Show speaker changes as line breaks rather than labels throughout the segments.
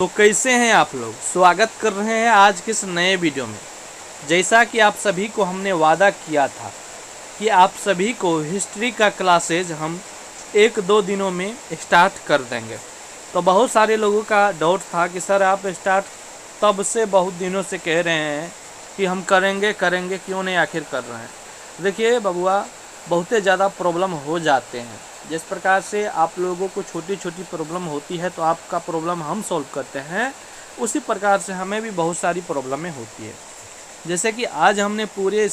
तो कैसे हैं आप लोग। स्वागत कर रहे हैं आज के इस नए वीडियो में। जैसा कि आप सभी को हमने वादा किया था कि आप सभी को हिस्ट्री का क्लासेज हम 1-2 दिनों में स्टार्ट कर देंगे। तो बहुत सारे लोगों का डाउट था कि सर आप स्टार्ट तब से बहुत दिनों से कह रहे हैं कि हम करेंगे क्यों नहीं आखिर कर रहे हैं। देखिए बबुआ, बहुत ज़्यादा प्रॉब्लम हो जाते हैं। जिस प्रकार से आप लोगों को छोटी छोटी प्रॉब्लम होती है तो आपका प्रॉब्लम हम सॉल्व करते हैं, उसी प्रकार से हमें भी बहुत सारी प्रॉब्लमें होती है। जैसे कि आज हमने पूरे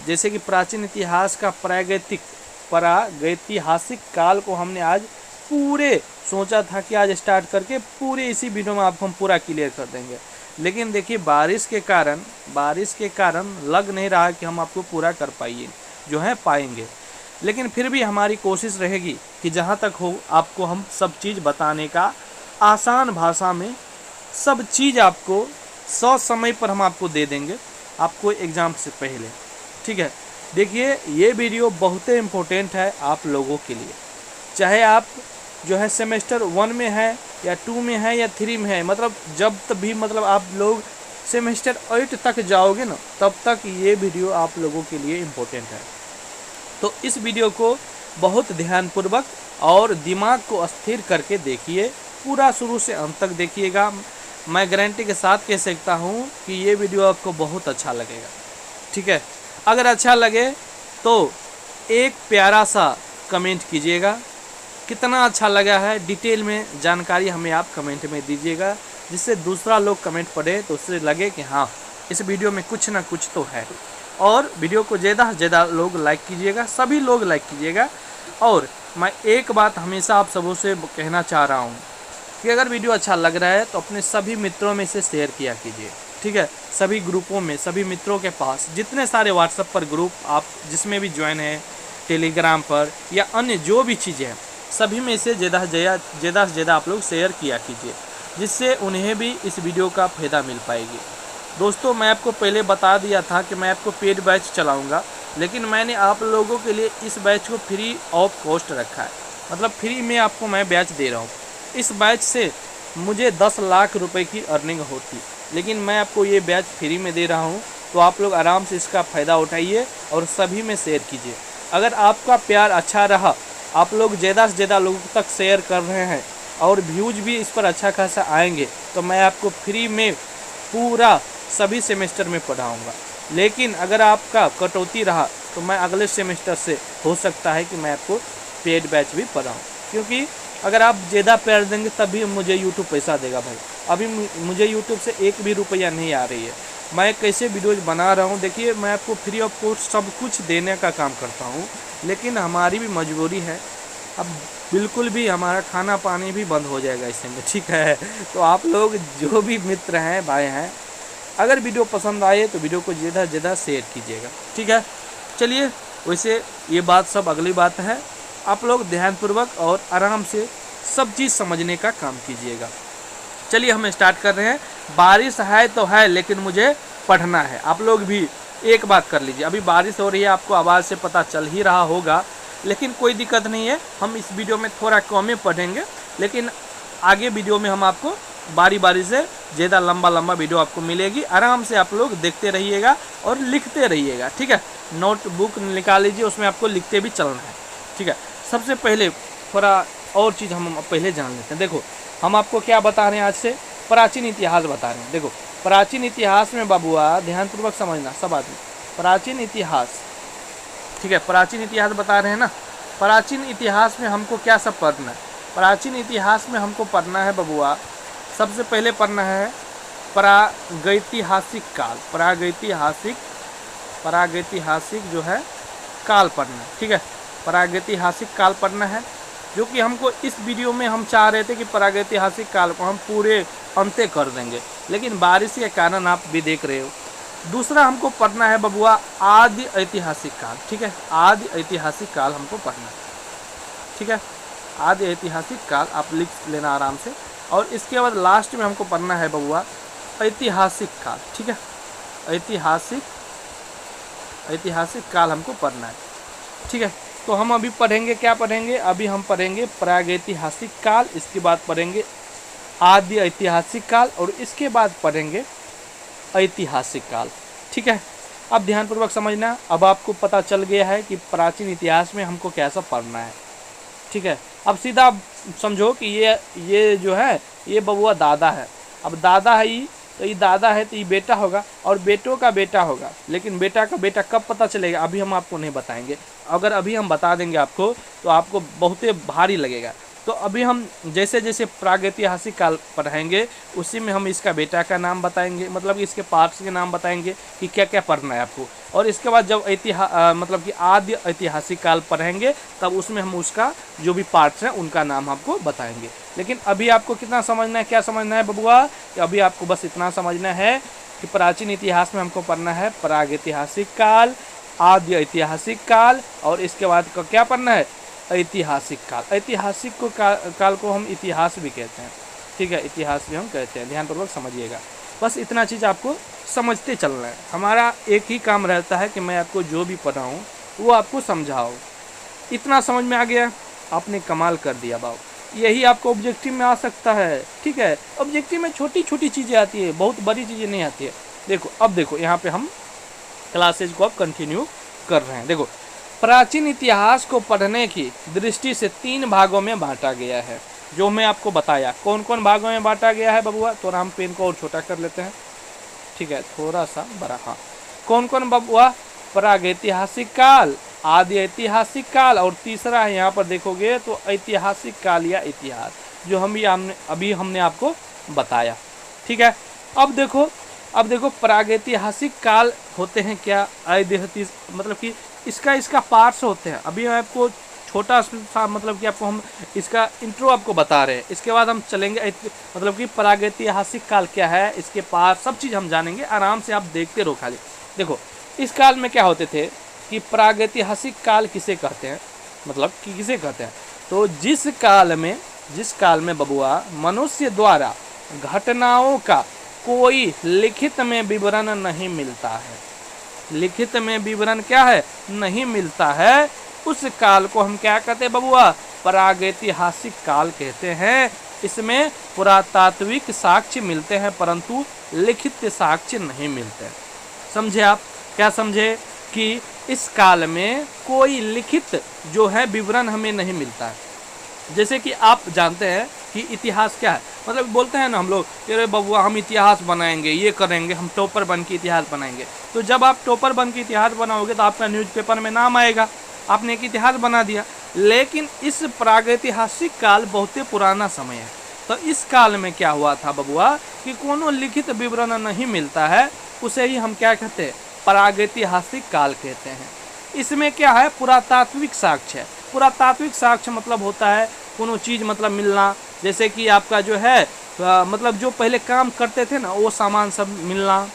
जैसे कि प्राचीन इतिहास का प्रागैतिहासिक काल को हमने आज पूरे सोचा था कि आज स्टार्ट करके पूरे इसी वीडियो में आपको हम पूरा क्लियर कर देंगे। लेकिन देखिए बारिश के कारण लग नहीं रहा कि हम आपको पूरा कर पाएंगे। लेकिन फिर भी हमारी कोशिश रहेगी कि जहाँ तक हो आपको हम सब चीज़ बताने का, आसान भाषा में सब चीज़ आपको समय पर हम आपको दे देंगे, आपको एग्ज़ाम से पहले। ठीक है, देखिए ये वीडियो बहुत इम्पोर्टेंट है आप लोगों के लिए। चाहे आप जो है सेमेस्टर 1 में है या 2 में है या 3 में है, मतलब जब तक भी आप लोग सेमेस्टर 8 तक जाओगे ना, तब तक ये वीडियो आप लोगों के लिए इम्पोर्टेंट है। तो इस वीडियो को बहुत ध्यानपूर्वक और दिमाग को स्थिर करके देखिए, पूरा शुरू से अंत तक देखिएगा। मैं गारंटी के साथ कह सकता हूँ कि ये वीडियो आपको बहुत अच्छा लगेगा। ठीक है, अगर अच्छा लगे तो एक प्यारा सा कमेंट कीजिएगा। कितना अच्छा लगा है डिटेल में जानकारी हमें आप कमेंट में दीजिएगा, जिससे दूसरा लोग कमेंट पढ़े तो उससे लगे कि हाँ इस वीडियो में कुछ ना कुछ तो है। और वीडियो को ज़्यादा से ज़्यादा लोग लाइक कीजिएगा, सभी लोग लाइक कीजिएगा। और मैं एक बात हमेशा आप सबों से कहना चाह रहा हूँ कि अगर वीडियो अच्छा लग रहा है तो अपने सभी मित्रों में से शेयर किया कीजिए। ठीक है, सभी ग्रुपों में, सभी मित्रों के पास जितने सारे व्हाट्सएप पर ग्रुप आप जिसमें भी ज्वाइन है, टेलीग्राम पर या अन्य जो भी चीज़ें हैं, सभी में से ज़्यादा से ज़्यादा आप लोग शेयर किया कीजिए, जिससे उन्हें भी इस वीडियो का फ़ायदा मिल पाएगी। दोस्तों, मैं आपको पहले बता दिया था कि मैं आपको पेड बैच चलाऊंगा, लेकिन मैंने आप लोगों के लिए इस बैच को फ्री ऑफ कॉस्ट रखा है, मतलब फ्री में आपको मैं बैच दे रहा हूँ। इस बैच से मुझे 10 लाख रुपए की अर्निंग होती, लेकिन मैं आपको ये बैच फ्री में दे रहा हूँ। तो आप लोग आराम से इसका फ़ायदा उठाइए और सभी में शेयर कीजिए। अगर आपका प्यार अच्छा रहा, आप लोग ज़्यादा से ज़्यादा लोगों तक शेयर कर रहे हैं और व्यूज़ भी इस पर अच्छा खासा आएंगे, तो मैं आपको फ्री में पूरा सभी सेमेस्टर में पढ़ाऊंगा। लेकिन अगर आपका कटौती रहा तो मैं अगले सेमेस्टर से हो सकता है कि मैं आपको पेड बैच भी पढ़ाऊँ, क्योंकि अगर आप ज़्यादा प्यार देंगे तभी मुझे यूट्यूब पैसा देगा भाई। अभी मुझे यूट्यूब से 1 भी रुपया नहीं आ रही है। मैं कैसे वीडियोज़ बना रहा हूँ, देखिए मैं आपको फ्री ऑफ कॉस्ट सब कुछ देने का काम करता हूँ, लेकिन हमारी भी मजबूरी है। अब बिल्कुल भी हमारा खाना पानी भी बंद हो जाएगा इससे में। ठीक है, तो आप लोग जो भी मित्र हैं, भाई हैं, अगर वीडियो पसंद आए तो वीडियो को ज़्यादा से ज़्यादा शेयर कीजिएगा। ठीक है, चलिए वैसे ये बात सब अगली बात है। आप लोग ध्यानपूर्वक और आराम से सब चीज़ समझने का काम कीजिएगा। चलिए हम स्टार्ट कर रहे हैं। बारिश है तो है, लेकिन मुझे पढ़ना है। आप लोग भी एक बात कर लीजिए, अभी बारिश हो रही है, आपको आवाज़ से पता चल ही रहा होगा, लेकिन कोई दिक्कत नहीं है। हम इस वीडियो में थोड़ा कम में पढ़ेंगे, लेकिन आगे वीडियो में हम आपको बारी बारी से ज़्यादा लंबा वीडियो आपको मिलेगी। आराम से आप लोग देखते रहिएगा और लिखते रहिएगा। ठीक है, नोटबुक निकाल लीजिए, उसमें आपको लिखते भी चलना है। ठीक है, सबसे पहले थोड़ा और चीज़ हम पहले जान लेते हैं। देखो हम आपको क्या बता रहे हैं, आज से प्राचीन इतिहास बता रहे हैं। देखो प्राचीन इतिहास में बाबुआ ध्यानपूर्वक समझना सब आदमी, प्राचीन इतिहास, ठीक है, प्राचीन इतिहास बता रहे हैं ना। प्राचीन इतिहास में हमको क्या सब पढ़ना है? प्राचीन इतिहास में हमको पढ़ना है बबुआ, सबसे पहले पढ़ना है प्रागैतिहासिक काल। प्रागैतिहासिक जो है काल पढ़ना है। ठीक है, प्रागैतिहासिक काल पढ़ना है, जो कि हमको इस वीडियो में हम चाह रहे थे कि प्रागैतिहासिक काल को हम पूरे अंत्य कर देंगे, लेकिन बारिश के कारण आप भी देख रहे हो। दूसरा हमको पढ़ना है बबुआ आदि ऐतिहासिक काल। ठीक है, आदि ऐतिहासिक काल हमको पढ़ना है। ठीक है, आदि ऐतिहासिक काल आप लिख लेना आराम से। और इसके बाद लास्ट में हमको पढ़ना है बबुआ ऐतिहासिक काल। ठीक है, ऐतिहासिक काल हमको पढ़ना है। ठीक है, तो हम अभी पढ़ेंगे, क्या पढ़ेंगे? अभी हम पढ़ेंगे प्रागैतिहासिक काल, इसके बाद पढ़ेंगे आदि ऐतिहासिक काल और इसके बाद पढ़ेंगे ऐतिहासिक काल। ठीक है, अब ध्यानपूर्वक समझना। अब आपको पता चल गया है कि प्राचीन इतिहास में हमको कैसा पढ़ना है। ठीक है, अब सीधा समझो कि ये जो है ये बबुआ दादा है। अब दादा है ये, तो ये दादा है तो ये बेटा होगा और बेटों का बेटा होगा। लेकिन बेटा का बेटा कब पता चलेगा अभी हम आपको नहीं बताएंगे। अगर अभी हम बता देंगे आपको तो आपको बहुत भारी लगेगा। तो अभी हम जैसे जैसे प्रागैतिहासिक काल पढ़ाएंगे उसी में हम इसका बेटा का नाम बताएंगे, मतलब इसके पार्ट्स के नाम बताएंगे कि क्या क्या पढ़ना है आपको। और इसके बाद जब मतलब कि आदि ऐतिहासिक काल पढ़ेंगे तब उसमें हम उसका जो भी पार्ट्स हैं उनका नाम आपको बताएंगे। लेकिन अभी आपको कितना समझना है, क्या समझना है बबुआ, कि अभी आपको बस इतना समझना है कि प्राचीन इतिहास में हमको पढ़ना है प्रागैतिहासिक काल, आदि ऐतिहासिक काल और इसके बाद का क्या पढ़ना है ऐतिहासिक काल। ऐतिहासिक को काल को हम इतिहास भी कहते हैं। ठीक है, इतिहास भी हम कहते हैं। ध्यानपूर्वक समझिएगा, बस इतना चीज़ आपको समझते चलना है। हमारा एक ही काम रहता है कि मैं आपको जो भी पढ़ाऊँ वो आपको समझाऊँ। इतना समझ में आ गया, आपने कमाल कर दिया बाबू। यही आपको ऑब्जेक्टिव में आ सकता है। ठीक है, ऑब्जेक्टिव में छोटी छोटी चीज़ें आती है, बहुत बड़ी चीज़ें नहीं आती है। देखो अब देखो यहाँ पे हम क्लासेज को अब कंटिन्यू कर रहे हैं। देखो प्राचीन इतिहास को पढ़ने की दृष्टि से 3 भागों में बांटा गया है, जो मैं आपको बताया। कौन कौन भागों में बांटा गया है बबुआ, थोड़ा हम पेन को और छोटा कर लेते हैं। ठीक है, थोड़ा सा बड़ा। हाँ, कौन कौन बबुआ, प्रागैतिहासिक काल, आदि ऐतिहासिक काल और तीसरा है यहाँ पर देखोगे तो ऐतिहासिक काल या इतिहास, जो अभी हमने आपको बताया। ठीक है, अब देखो प्रागैतिहासिक काल होते हैं क्या, मतलब कि इसका पार्ट्स होते हैं। अभी मैं आपको छोटा सा मतलब कि आपको हम इसका इंट्रो आपको बता रहे हैं। इसके बाद हम चलेंगे मतलब कि प्रागैतिहासिक काल क्या है, इसके पार्ट सब चीज़ हम जानेंगे। आराम से आप देखते रहो खाली। देखो इस काल में क्या होते थे कि प्रागैतिहासिक काल किसे कहते हैं, मतलब कि किसे कहते हैं, तो जिस काल में बबुआ मनुष्य द्वारा घटनाओं का कोई लिखित में विवरण नहीं मिलता है। लिखित में विवरण क्या है, नहीं मिलता है, उस काल को हम क्या कहते हैं बबुआ, प्रागैतिहासिक काल कहते हैं। इसमें पुरातात्विक साक्ष्य मिलते हैं परंतु लिखित साक्ष्य नहीं मिलते। समझे आप, क्या समझे कि इस काल में कोई लिखित जो है विवरण हमें नहीं मिलता है। जैसे कि आप जानते हैं कि इतिहास क्या है, मतलब बोलते हैं ना हम लोग कि अरे बबुआ हम इतिहास बनाएंगे, ये करेंगे, हम टॉपर बन के इतिहास बनाएंगे। तो जब आप टॉपर बन के इतिहास बनाओगे तो आपका न्यूज़पेपर में नाम आएगा, आपने एक इतिहास बना दिया। लेकिन इस प्रागैतिहासिक काल बहुत ही पुराना समय है। तो इस काल में क्या हुआ था बबुआ कि कोनो लिखित विवरण नहीं मिलता है, उसे ही हम क्या कहते हैं, प्रागैतिहासिक काल कहते हैं। इसमें क्या है, पुरातात्विक साक्ष्य है। पुरातात्विक साक्ष्य मतलब होता है कोनो चीज़ मतलब मिलना, जैसे कि आपका जो है मतलब जो पहले काम करते थे ना वो सामान सब मिलना।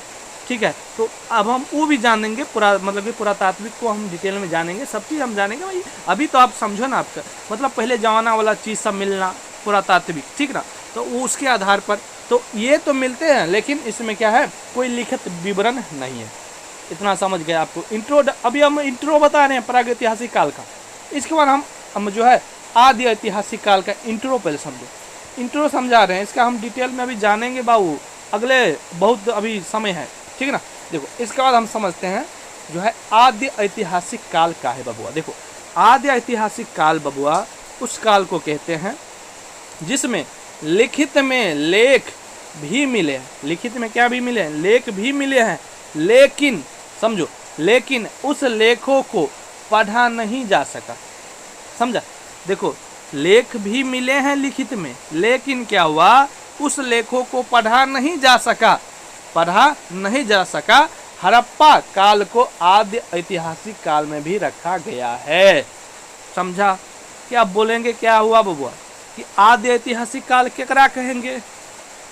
ठीक है, तो अब हम वो भी जानेंगे, मतलब कि पुरातात्विक को हम डिटेल में जानेंगे, सब चीज़ हम जानेंगे भाई। अभी तो आप समझो ना, आपका मतलब पहले जमाना वाला चीज़ सब मिलना, पुरातात्विक, ठीक ना। तो वो उसके आधार पर तो ये तो मिलते हैं, लेकिन इसमें क्या है, कोई लिखित विवरण नहीं है। इतना समझ गए आपको। इंट्रो, अभी हम इंट्रो बता रहे हैं प्रागैतिहासिक काल का। इसके बाद हम जो है आदि ऐतिहासिक काल का इंट्रो पहले समझो। इंट्रो समझा रहे हैं, इसका हम डिटेल में अभी जानेंगे बाबू, अगले बहुत अभी समय है, ठीक है ना। देखो इसके बाद हम समझते हैं जो है आदि ऐतिहासिक काल का है बबुआ। देखो आदि ऐतिहासिक काल बबुआ उस काल को कहते हैं जिसमें लिखित में लेख भी मिले हैं। लिखित में क्या भी मिले हैं, लेख भी मिले हैं, लेकिन समझो, लेकिन उस लेखों को पढ़ा नहीं जा सका। समझा, देखो लेख भी मिले हैं लिखित में, लेकिन क्या हुआ, उस लेखों को पढ़ा नहीं जा सका। हड़प्पा काल को आदि ऐतिहासिक काल में भी रखा गया है। समझा, क्या आप बोलेंगे क्या हुआ बबुआ कि आदि ऐतिहासिक काल केकरा कहेंगे,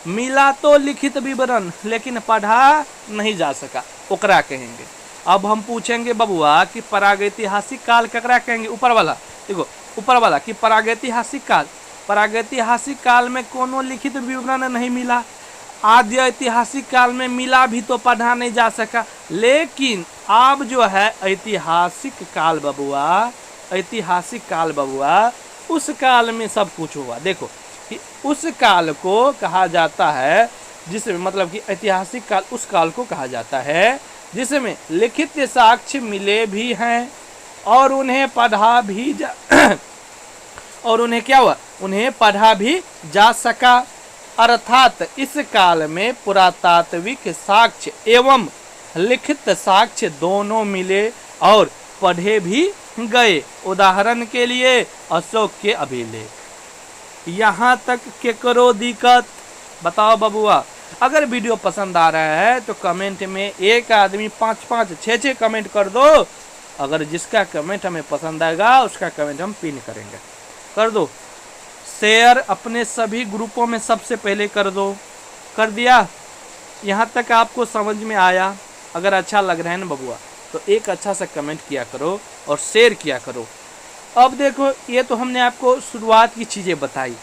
मिला तो लिखित विवरण लेकिन पढ़ा नहीं जा सका, ओकरा कहेंगे। अब हम पूछेंगे बबुआ कि प्रागैतिहासिक काल केकरा कहेंगे, ऊपर वाला, देखो ऊपर वाला कि प्रागैतिहासिक काल में कोनो लिखित विवरण नहीं मिला, आदि ऐतिहासिक काल में मिला भी तो पढ़ा नहीं जा सका। लेकिन अब जो है ऐतिहासिक काल बबुआ, उस काल में सब कुछ हुआ। देखो कि उस काल को कहा जाता है जिसमें मतलब कि ऐतिहासिक काल उस काल को कहा जाता है जिसमें लिखित साक्ष्य मिले भी हैं और उन्हें पढ़ा भी और उन्हें क्या हुआ, उन्हें पढ़ा भी जा सका। अर्थात इस काल में पुरातात्विक साक्ष्य एवं लिखित साक्ष्य दोनों मिले और पढ़े भी गए। उदाहरण के लिए अशोक के अभिलेख। यहाँ तक के करो दिक्कत, बताओ बबुआ। अगर वीडियो पसंद आ रहा है तो कमेंट में एक आदमी 5-5 6-6 कमेंट कर दो। अगर जिसका कमेंट हमें पसंद आएगा उसका कमेंट हम पिन करेंगे। कर दो शेयर अपने सभी ग्रुपों में, सबसे पहले कर दो। कर दिया? यहाँ तक आपको समझ में आया? अगर अच्छा लग रहा है ना बबुआ तो एक अच्छा सा कमेंट किया करो और शेयर किया करो। अब देखो, ये तो हमने आपको शुरुआत की चीज़ें बताई,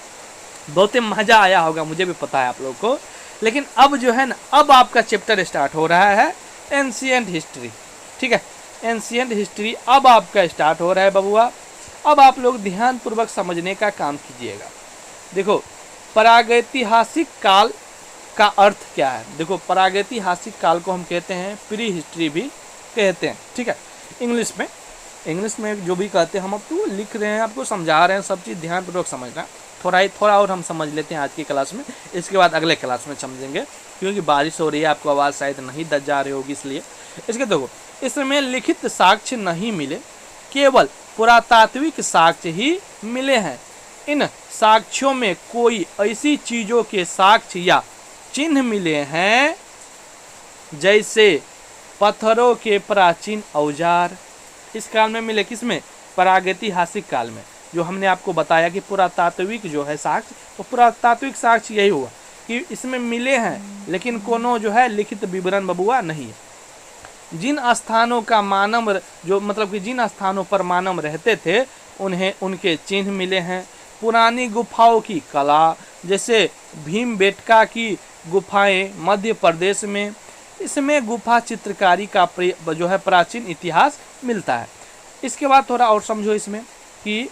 बहुत ही मज़ा आया होगा, मुझे भी पता है आप लोगों को। लेकिन अब जो है ना, अब आपका चैप्टर स्टार्ट हो रहा है एंशिएंट हिस्ट्री। ठीक है, एंशिएंट हिस्ट्री अब आपका स्टार्ट हो रहा है बबुआ। अब आप लोग ध्यानपूर्वक समझने का काम कीजिएगा। देखो, प्रागैतिहासिक काल का अर्थ क्या है। देखो, प्रागैतिहासिक काल को हम कहते हैं प्री हिस्ट्री भी कहते हैं। ठीक है, इंग्लिश में जो भी कहते हैं, हम अब तो लिख रहे हैं, आपको समझा रहे हैं, सब चीज़ ध्यानपूर्वक समझना। थोड़ा और हम समझ लेते हैं आज की क्लास में, इसके बाद अगले क्लास में समझेंगे, क्योंकि बारिश हो रही है, आपको आवाज़ शायद नहीं दज जा रही होगी इसलिए। इसके देखो, इसमें लिखित साक्ष्य नहीं मिले, केवल पुरातात्विक साक्ष्य ही मिले हैं। इन साक्ष्यों में कोई ऐसी चीज़ों के साक्ष्य या चिन्ह मिले हैं जैसे पत्थरों के प्राचीन औजार। इस काल में मिले, किसमें? प्रागैतिहासिक काल में। जो हमने आपको बताया कि पुरातात्विक जो है साक्ष्य, तो पुरातात्विक साक्ष्य यही हुआ कि इसमें मिले हैं, लेकिन कोनो जो है लिखित विवरण बबुआ नहीं है। जिन स्थानों का मानव जो मतलब कि जिन स्थानों पर मानव रहते थे उन्हें उनके चिन्ह मिले हैं। पुरानी गुफाओं की कला, जैसे भीमबेटका की गुफाएं मध्य प्रदेश में, इसमें गुफा चित्रकारी का जो है प्राचीन इतिहास मिलता है। इसके बाद थोड़ा और समझो इसमें, कि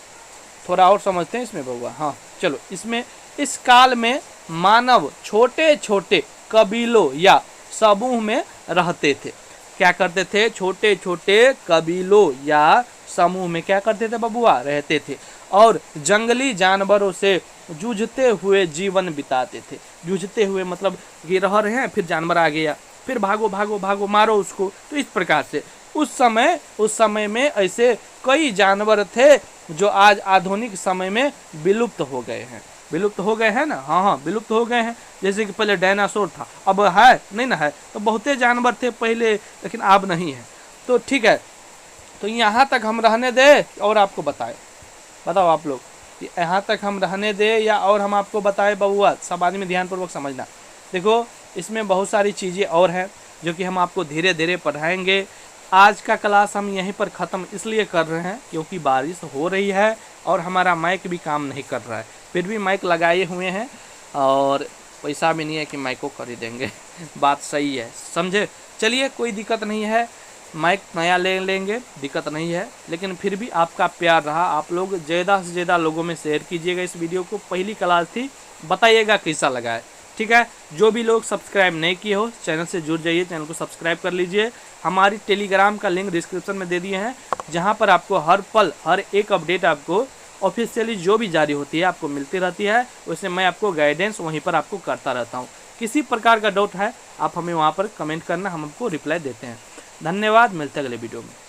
थोड़ा और समझते हैं इसमें बबुआ। हाँ चलो, इसमें इस काल में मानव छोटे छोटे कबीलों या समूह में रहते थे। क्या करते थे? छोटे छोटे कबीलों या समूह में क्या करते थे बबुआ? रहते थे और जंगली जानवरों से जूझते हुए जीवन बिताते थे। जूझते हुए मतलब कि रह रहे हैं, फिर जानवर आ गया, फिर भागो भागो भागो, मारो उसको। तो इस प्रकार से उस समय में ऐसे कई जानवर थे जो आज आधुनिक समय में विलुप्त हो गए हैं। विलुप्त हो गए हैं ना, हाँ विलुप्त हो गए हैं। जैसे कि पहले डायनासोर था, अब है नहीं ना, है तो बहुते जानवर थे पहले, लेकिन अब नहीं है। तो ठीक है, तो यहाँ तक हम रहने दे और आपको बताओ आप लोग, यहाँ तक हम रहने दे या और हम आपको बताएं बबुआ? सब आदमी ध्यानपूर्वक समझना। देखो, इसमें बहुत सारी चीज़ें और हैं जो कि हम आपको धीरे धीरे पढ़ाएंगे। आज का क्लास हम यहीं पर ख़त्म इसलिए कर रहे हैं क्योंकि बारिश हो रही है और हमारा माइक भी काम नहीं कर रहा है। फिर भी माइक लगाए हुए हैं और पैसा भी नहीं है कि माइक को खरीदेंगे। बात सही है, समझे? चलिए, कोई दिक्कत नहीं है, माइक नया ले लेंगे, दिक्कत नहीं है। लेकिन फिर भी आपका प्यार रहा, आप लोग ज़्यादा से ज़्यादा लोगों में शेयर कीजिएगा इस वीडियो को। पहली क्लास थी, बताइएगा कैसा लगा है। ठीक है, जो भी लोग सब्सक्राइब नहीं किए हो चैनल से जुड़ जाइए, चैनल को सब्सक्राइब कर लीजिए। हमारी टेलीग्राम का लिंक डिस्क्रिप्शन में दे दिए हैं, जहां पर आपको हर पल हर एक अपडेट आपको ऑफिशियली जो भी जारी होती है आपको मिलती रहती है। वैसे मैं आपको गाइडेंस वहीं पर आपको करता रहता हूं। किसी प्रकार का डाउट है आप हमें वहां पर कमेंट करना, हम आपको रिप्लाई देते हैं। धन्यवाद, मिलते हैं अगले वीडियो में।